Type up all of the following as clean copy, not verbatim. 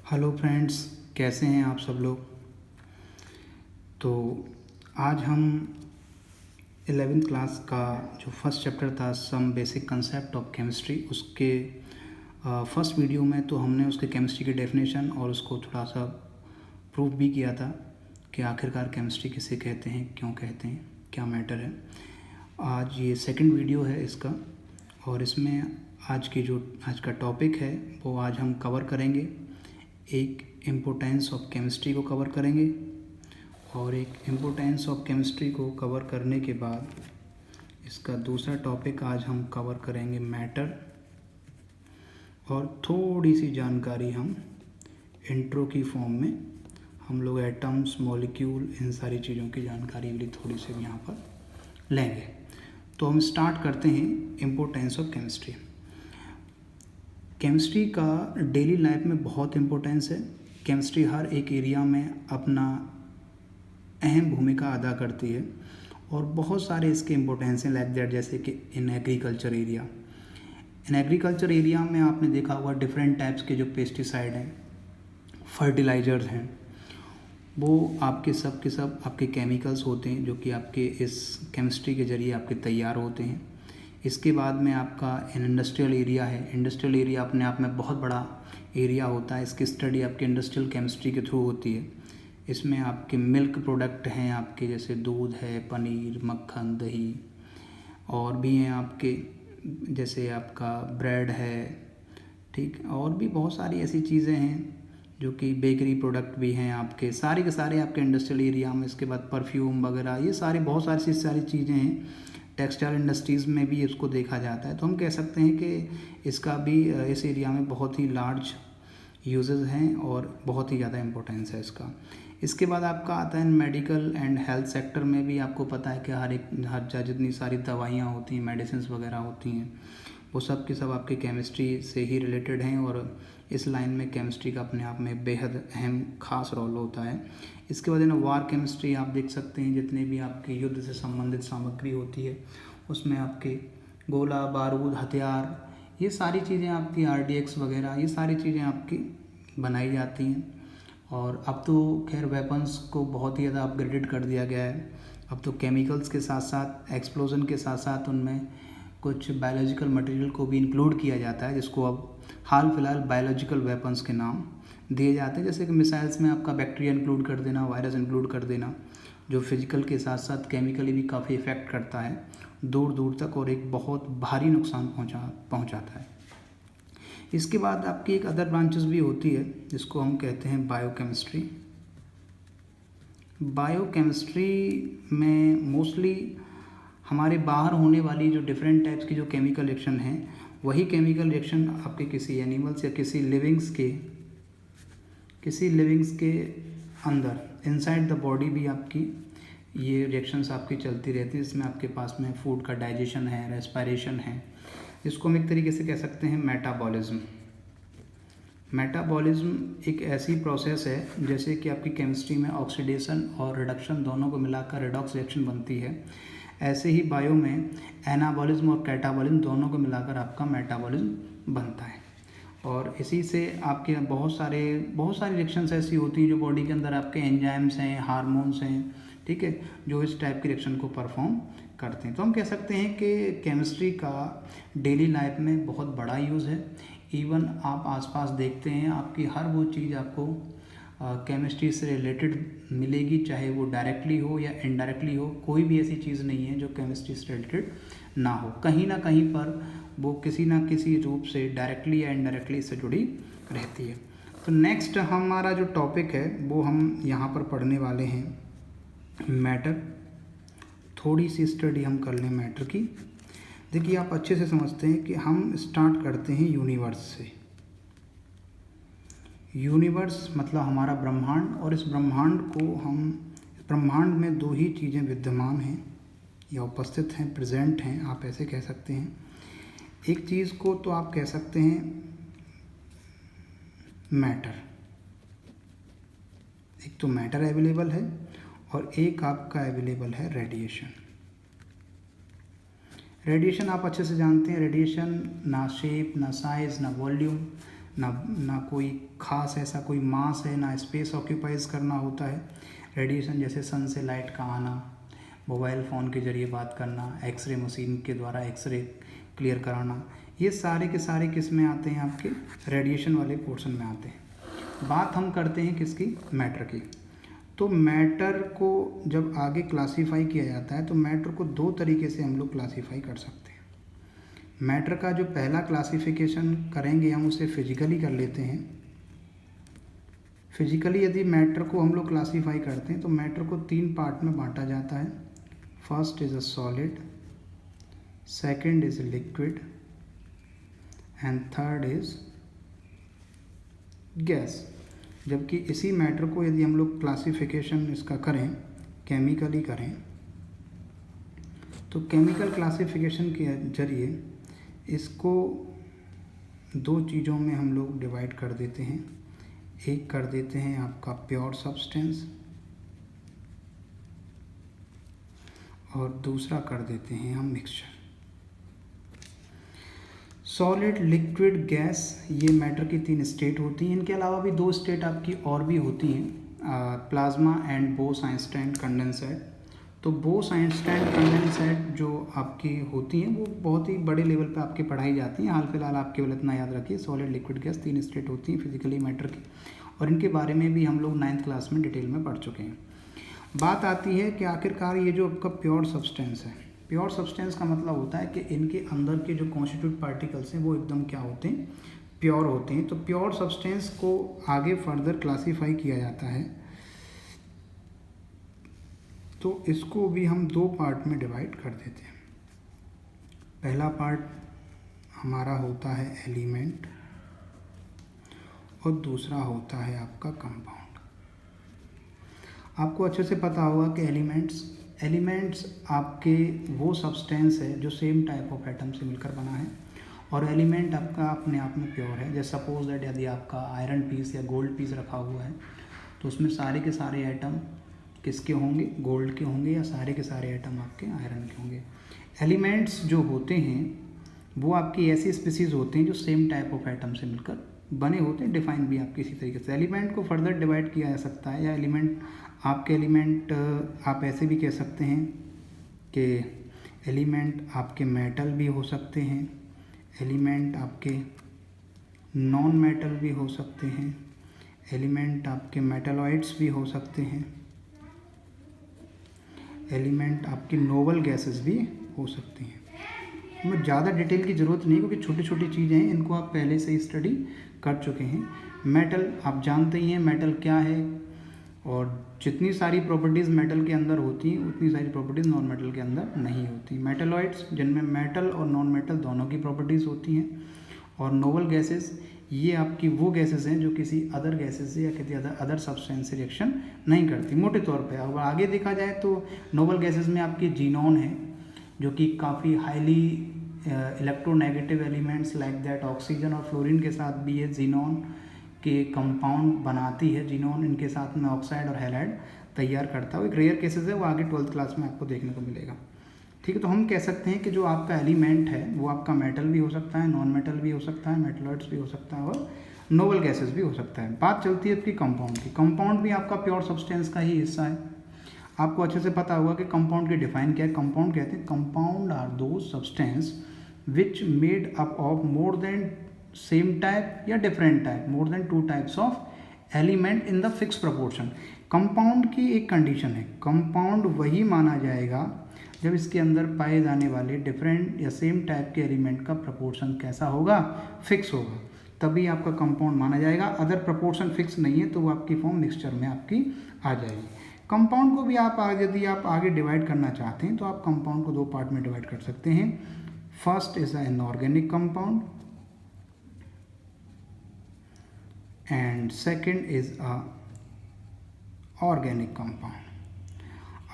Hello friends, कैसे हैं आप सब लोग। तो आज हम 11th क्लास का जो फर्स्ट चैप्टर था some basic concept of chemistry, उसके फर्स्ट वीडियो में तो हमने उसके केमिस्ट्री की डेफिनेशन और उसको थोड़ा सा प्रूफ भी किया था कि आखिरकार केमिस्ट्री किसे कहते हैं, क्यों कहते हैं, क्या मैटर है। आज ये सेकंड वीडियो है इसका, और इसमें आज का टॉपिक है वो आज हम कवर करेंगे। एक इम्पोर्टेंस ऑफ केमिस्ट्री को कवर करेंगे, और एक इम्पोर्टेंस ऑफ केमिस्ट्री को कवर करने के बाद इसका दूसरा टॉपिक आज हम कवर करेंगे मैटर, और थोड़ी सी जानकारी हम इंट्रो की फॉर्म में हम लोग एटम्स, मॉलिक्यूल, इन सारी चीज़ों की जानकारी भी थोड़ी सी यहाँ पर लेंगे। तो हम स्टार्ट करते हैं इम्पोर्टेंस ऑफ केमिस्ट्री। केमिस्ट्री का डेली लाइफ में बहुत इम्पोर्टेंस है। केमिस्ट्री हर एक एरिया में अपना अहम भूमिका अदा करती है, और बहुत सारे इसके इम्पोर्टेंस हैं लाइक दैट, जैसे कि इन एग्रीकल्चर एरिया में आपने देखा होगा डिफरेंट टाइप्स के जो पेस्टिसाइड हैं, फर्टिलाइजर्स हैं, वो आपके सब आपके केमिकल्स होते हैं जो कि आपके इस केमिस्ट्री के ज़रिए आपके तैयार होते हैं। इसके बाद में आपका इंडस्ट्रियल एरिया है। इंडस्ट्रियल एरिया अपने आप में बहुत बड़ा एरिया होता है। इसकी स्टडी आपके इंडस्ट्रियल केमिस्ट्री के थ्रू होती है। इसमें आपके मिल्क प्रोडक्ट हैं, आपके जैसे दूध है, पनीर, मक्खन, दही, और भी हैं आपके जैसे आपका ब्रेड है, ठीक, और भी बहुत सारी ऐसी चीज़ें हैं जो कि बेकरी प्रोडक्ट भी हैं आपके, सारे के सारे आपके इंडस्ट्रियल एरिया में। इसके बाद परफ्यूम वगैरह, ये सारे बहुत सारी चीज़ें हैं। टेक्सटाइल इंडस्ट्रीज़ में भी इसको देखा जाता है। तो हम कह सकते हैं कि इसका भी इस एरिया में बहुत ही लार्ज यूजेस हैं और बहुत ही ज़्यादा इम्पोर्टेंस है इसका। इसके बाद आपका आता है मेडिकल एंड हेल्थ सेक्टर में भी। आपको पता है कि हर जितनी सारी दवाइयाँ होती हैं, मेडिसिन वगैरह होती हैं, वो सब के सब आपके केमिस्ट्री से ही रिलेटेड हैं, और इस लाइन में केमिस्ट्री का अपने आप में बेहद अहम खास रोल होता है। इसके बाद वार केमिस्ट्री आप देख सकते हैं, जितने भी आपके युद्ध से संबंधित सामग्री होती है उसमें आपके गोला बारूद, हथियार, ये सारी चीज़ें आपकी RDX वगैरह, ये सारी चीज़ें आपकी बनाई जाती हैं। और अब तो खैर वेपन्स को बहुत ही ज़्यादा अपग्रेडेड कर दिया गया है। अब तो केमिकल्स के साथ साथ, एक्सप्लोजन के साथ साथ उनमें कुछ बायोलॉजिकल मटेरियल को भी इंक्लूड किया जाता है, जिसको अब हाल फिलहाल बायोलॉजिकल वेपन्स के नाम दिए जाते हैं। जैसे कि मिसाइल्स में आपका बैक्टीरिया इंक्लूड कर देना, वायरस इंक्लूड कर देना, जो फिजिकल के साथ साथ केमिकली भी काफ़ी इफ़ेक्ट करता है दूर दूर तक, और एक बहुत भारी नुकसान पहुंचाता है। इसके बाद आपकी एक अदर ब्रांचेस भी होती है जिसको हम कहते हैं बायोकेमिस्ट्री। बायोकेमिस्ट्री में मोस्टली हमारे बाहर होने वाली जो डिफरेंट टाइप्स की जो केमिकल रिएक्शन हैं, वही केमिकल रिएक्शन आपके किसी एनिमल्स या किसी लिविंग्स के अंदर इनसाइड द बॉडी भी आपकी ये रिएक्शंस आपकी चलती रहती है। इसमें आपके पास में फूड का डाइजेशन है, रेस्पिरेशन है, जिसको हम एक तरीके से कह सकते हैं मेटाबॉलिज्म। मेटाबॉलिज्म एक ऐसी प्रोसेस है जैसे कि आपकी केमिस्ट्री में ऑक्सीडेशन और रिडक्शन दोनों को मिलाकर रिडॉक्स रिएक्शन बनती है, ऐसे ही बायो में एनाबॉलिज्म और कैटाबॉलिज्म दोनों को मिलाकर आपका मेटाबॉलिज्म बनता है। और इसी से आपके बहुत सारी रिएक्शंस ऐसी होती हैं जो बॉडी के अंदर आपके एंजाइम्स हैं, हार्मोन्स हैं, ठीक है, जो इस टाइप की रिएक्शन को परफॉर्म करते हैं। तो हम कह सकते हैं कि केमिस्ट्री का डेली लाइफ में बहुत बड़ा यूज़ है। इवन आप आसपास देखते हैं, आपकी हर वो चीज़ आपको केमिस्ट्री से रिलेटेड मिलेगी, चाहे वो डायरेक्टली हो या इनडायरेक्टली हो। कोई भी ऐसी चीज़ नहीं है जो केमिस्ट्री से रिलेटेड ना हो, कहीं ना कहीं पर वो किसी ना किसी रूप से डायरेक्टली या इनडायरेक्टली इससे जुड़ी रहती है। तो नेक्स्ट हमारा जो टॉपिक है वो हम यहाँ पर पढ़ने वाले हैं मैटर। थोड़ी सी स्टडी हम कर लें मैटर की। देखिए, आप अच्छे से समझते हैं कि हम स्टार्ट करते हैं यूनिवर्स से। यूनिवर्स मतलब हमारा ब्रह्मांड, और इस ब्रह्मांड में दो ही चीज़ें विद्यमान हैं या उपस्थित हैं, प्रेजेंट हैं, आप ऐसे कह सकते हैं। एक चीज़ को तो आप कह सकते हैं मैटर, एक तो मैटर अवेलेबल है, और एक आपका अवेलेबल है रेडिएशन। रेडिएशन आप अच्छे से जानते हैं, रेडिएशन ना शेप, ना साइज़, ना वॉल्यूम, ना कोई खास ऐसा कोई मास है, ना स्पेस ऑक्यूपाइज करना होता है। रेडिएशन जैसे सन से लाइट का आना, मोबाइल फ़ोन के ज़रिए बात करना, एक्सरे मशीन के द्वारा एक्सरे क्लियर कराना, ये सारे के सारे किस में आते हैं, आपके रेडिएशन वाले पोर्शन में आते हैं। बात हम करते हैं किसकी, मैटर की। तो मैटर को जब आगे क्लासीफाई किया जाता है तो मैटर को दो तरीके से हम लोग क्लासीफाई कर सकते हैं। मैटर का जो पहला क्लासिफिकेशन करेंगे हम उसे फिजिकली कर लेते हैं। फिजिकली यदि मैटर को हम लोग क्लासीफाई करते हैं तो मैटर को 3 पार्ट में बांटा जाता है। First is a solid, second is liquid and third is gas. जबकि इसी मैटर को यदि हम लोग क्लासिफिकेशन इसका करें, केमिकली करें, तो केमिकल क्लासिफिकेशन के जरिए इसको 2 चीज़ों में हम लोग डिवाइड कर देते हैं। एक कर देते हैं आपका प्योर सब्सटेंस और दूसरा कर देते हैं हम मिक्सचर। सॉलिड, लिक्विड, गैस, ये मैटर की 3 स्टेट होती हैं। इनके अलावा भी 2 स्टेट आपकी और भी होती हैं, प्लाज्मा एंड बोस-आइंस्टाइन कंडेंसेट। तो बोस-आइंस्टाइन कंडेंसेट जो आपकी होती हैं वो बहुत ही बड़े लेवल पे आपकी पढ़ाई जाती हैं। हाल फिलहाल आप केवल इतना याद रखिए, सॉलिड, लिक्विड, गैस 3 स्टेट होती हैं फिजिकली मैटर की, और इनके बारे में भी हम लोग 9th क्लास में डिटेल में पढ़ चुके हैं। बात आती है कि आखिरकार ये जो आपका प्योर सब्सटेंस है, प्योर सब्सटेंस का मतलब होता है कि इनके अंदर के जो कॉन्स्टिट्यूट पार्टिकल्स हैं वो एकदम क्या होते हैं, प्योर होते हैं। तो प्योर सब्सटेंस को आगे फर्दर क्लासीफाई किया जाता है, तो इसको भी हम 2 पार्ट में डिवाइड कर देते हैं। पहला पार्ट हमारा होता है एलिमेंट और दूसरा होता है आपका कंपाउंड। आपको अच्छे से पता होगा कि एलिमेंट्स आपके वो सब्सटेंस है जो सेम टाइप ऑफ एटम से मिलकर बना है, और एलिमेंट आपका अपने आप में प्योर है। जैसे सपोज दैट यदि आपका आयरन पीस या गोल्ड पीस रखा हुआ है तो उसमें सारे के सारे एटम किसके होंगे, गोल्ड के होंगे, या सारे के सारे एटम आपके आयरन के होंगे। एलिमेंट्स जो होते हैं वो आपकी ऐसी स्पीसीज़ होते हैं जो सेम टाइप ऑफ एटम से मिलकर बने होते हैं, डिफाइन भी आपकी इसी तरीके से। एलिमेंट को फर्दर डिवाइड किया जा सकता है, या एलिमेंट आप ऐसे भी कह सकते हैं कि एलिमेंट आपके मेटल भी हो सकते हैं, एलिमेंट आपके नॉन मेटल भी हो सकते हैं, एलिमेंट आपके मेटलॉइड्स भी हो सकते हैं, एलिमेंट आपकी नोबल गैसेस भी हो सकती हैं। हमें ज़्यादा डिटेल की ज़रूरत नहीं, क्योंकि छोटी छोटी चीज़ें हैं, इनको आप पहले से ही स्टडी कर चुके हैं। मेटल आप जानते ही हैं मेटल क्या है, और जितनी सारी प्रॉपर्टीज़ मेटल के अंदर होती हैं उतनी सारी प्रॉपर्टीज़ नॉन मेटल के अंदर नहीं होती। मेटलॉइड्स जिनमें मेटल और नॉन मेटल दोनों की प्रॉपर्टीज़ होती हैं, और नोबल गैसेस ये आपकी वो गैसेस हैं जो किसी अदर गैसेस से या किसी अदर सब्सटेंस से रिएक्शन नहीं करती मोटे तौर पे। अब आगे देखा जाए तो नोबल गैसेस में आपकी जीनॉन है, जो कि काफ़ी highly electronegative elements like that oxygen और फ्लोरीन के साथ भी ये जीनॉन के कंपाउंड बनाती है। जीनॉन इनके साथ में ऑक्साइड और हैलाइड तैयार करता है। वो एक रेयर केसेस है, वो आगे 12th क्लास में आपको देखने को मिलेगा। ठीक है, तो हम कह सकते हैं कि जो आपका एलिमेंट है वो आपका मेटल भी हो सकता है, नॉन मेटल भी हो सकता है, मेटलॉइड्स भी हो सकता है, और नोबल गैसेस भी हो सकता है। बात चलती है आपकी कंपाउंड की। कंपाउंड भी आपका प्योर सब्सटेंस का ही हिस्सा है। आपको अच्छे से पता होगा कि कंपाउंड की डिफाइन क्या है। कंपाउंड कहते हैं कंपाउंड आर दो substance which made up of more than same type या different type, more than 2 types of element in the fix proportion. Compound की एक कंडीशन है, कंपाउंड वही माना जाएगा जब इसके अंदर पाए जाने वाले डिफरेंट या सेम टाइप के एलिमेंट का प्रपोर्शन कैसा होगा, फिक्स होगा, तभी आपका कंपाउंड माना जाएगा। अदर प्रपोर्शन फिक्स नहीं है तो वो आपकी फॉर्म मिक्सचर में आपकी आ जाएगी। कंपाउंड को भी आप यदि आप आगे डिवाइड करना चाहते हैं तो आप कंपाउंड को 2 पार्ट में डिवाइड कर सकते हैं। First is an inorganic compound and second is a organic compound.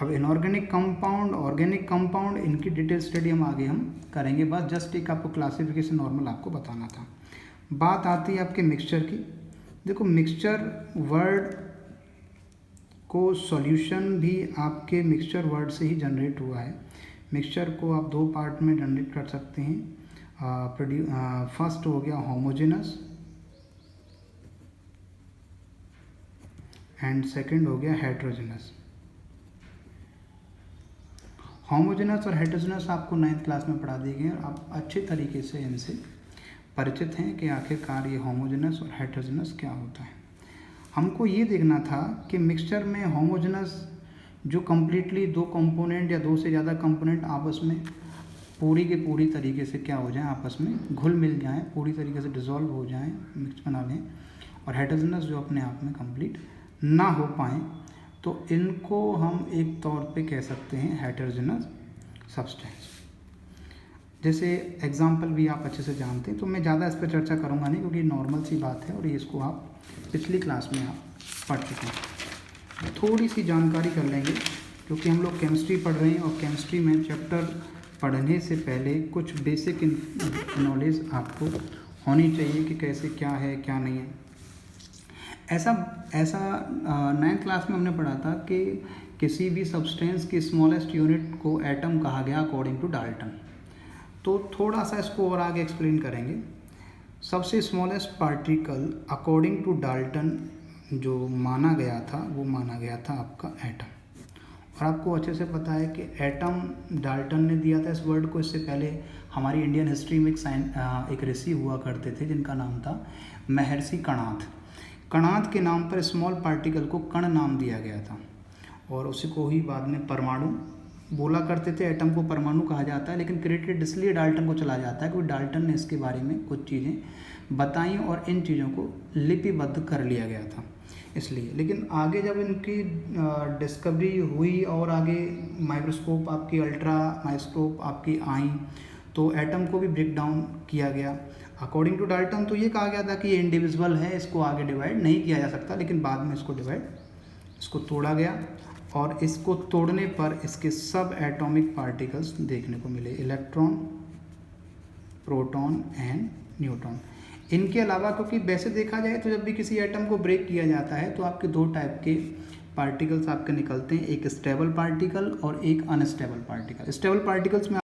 अब इनऑर्गेनिक कंपाउंड, ऑर्गेनिक कंपाउंड, इनकी डिटेल स्टडी हम आगे करेंगे। बस जस्ट एक आपको क्लासिफिकेशन नॉर्मल आपको बताना था। बात आती है आपके मिक्सचर की। देखो, मिक्सचर वर्ड को सॉल्यूशन भी आपके मिक्सचर वर्ड से ही जनरेट हुआ है। मिक्सचर को आप 2 पार्ट में जनरेट कर सकते हैं। फर्स्ट हो गया होमोजेनस एंड सेकंड हो गया हेट्रोजेनस। होमोजेनस और हेट्रोजेनस आपको 9th क्लास में पढ़ा दी गई है और आप अच्छे तरीके से इनसे परिचित हैं कि आखिरकार ये होमोजेनस और हेट्रोजेनस क्या होता है। हमको ये देखना था कि मिक्सचर में होमोजेनस जो कम्प्लीटली दो कंपोनेंट या दो से ज़्यादा कंपोनेंट आपस में पूरी के पूरी तरीके से क्या हो जाए, आपस में घुल मिल जाएँ, पूरी तरीके से डिज़ोल्व हो जाएँ, मिक्स बना लें, और हेट्रोजेनस जो अपने आप में कंप्लीट ना हो पाएँ, तो इनको हम एक तौर पे कह सकते हैं हेट्रोजेनस सब्सटेंस। जैसे एग्जाम्पल भी आप अच्छे से जानते हैं, तो मैं ज़्यादा इस पर चर्चा करूँगा नहीं क्योंकि नॉर्मल सी बात है और ये इसको आप पिछली क्लास में आप पढ़ चुके हैं। थोड़ी सी जानकारी कर लेंगे क्योंकि हम लोग केमिस्ट्री पढ़ रहे हैं और केमिस्ट्री में चैप्टर पढ़ने से पहले कुछ बेसिक नॉलेज आपको होनी चाहिए कि कैसे क्या है क्या नहीं है। ऐसा 9th क्लास में हमने पढ़ा था कि किसी भी सब्सटेंस की स्मॉलेस्ट यूनिट को एटम कहा गया अकॉर्डिंग टू डाल्टन। तो थोड़ा सा इसको और आगे एक्सप्लेन करेंगे। सबसे smallest particle according to Dalton जो माना गया था वो माना गया था आपका एटम। और आपको अच्छे से पता है कि एटम डाल्टन ने दिया था इस वर्ड को। इससे पहले हमारी इंडियन हिस्ट्री में एक ऋषि हुआ करते थे जिनका नाम था महर्षि कणाद। कणाद के नाम पर स्मॉल पार्टिकल को कण नाम दिया गया था और उसी को ही बाद में परमाणु बोला करते थे। एटम को परमाणु कहा जाता है, लेकिन क्रेडिट इसलिए डाल्टन को चला जाता है क्योंकि डाल्टन ने इसके बारे में कुछ चीज़ें बताई और इन चीज़ों को लिपिबद्ध कर लिया गया था इसलिए। लेकिन आगे जब इनकी डिस्कवरी हुई और आगे माइक्रोस्कोप आपकी अल्ट्रा माइक्रोस्कोप आपकी आई तो एटम को भी ब्रेक डाउन किया गया। अकॉर्डिंग टू डाल्टन तो ये कहा गया था कि ये इंडिविजुअल है, इसको आगे डिवाइड नहीं किया जा सकता, लेकिन बाद में इसको तोड़ा गया और इसको तोड़ने पर इसके सब एटॉमिक पार्टिकल्स देखने को मिले, इलेक्ट्रॉन, प्रोटॉन एंड न्यूट्रॉन। इनके अलावा क्योंकि वैसे देखा जाए तो जब भी किसी एटम को ब्रेक किया जाता है तो आपके दो टाइप के पार्टिकल्स आपके निकलते हैं, एक स्टेबल पार्टिकल और एक अनस्टेबल पार्टिकल। स्टेबल पार्टिकल्स में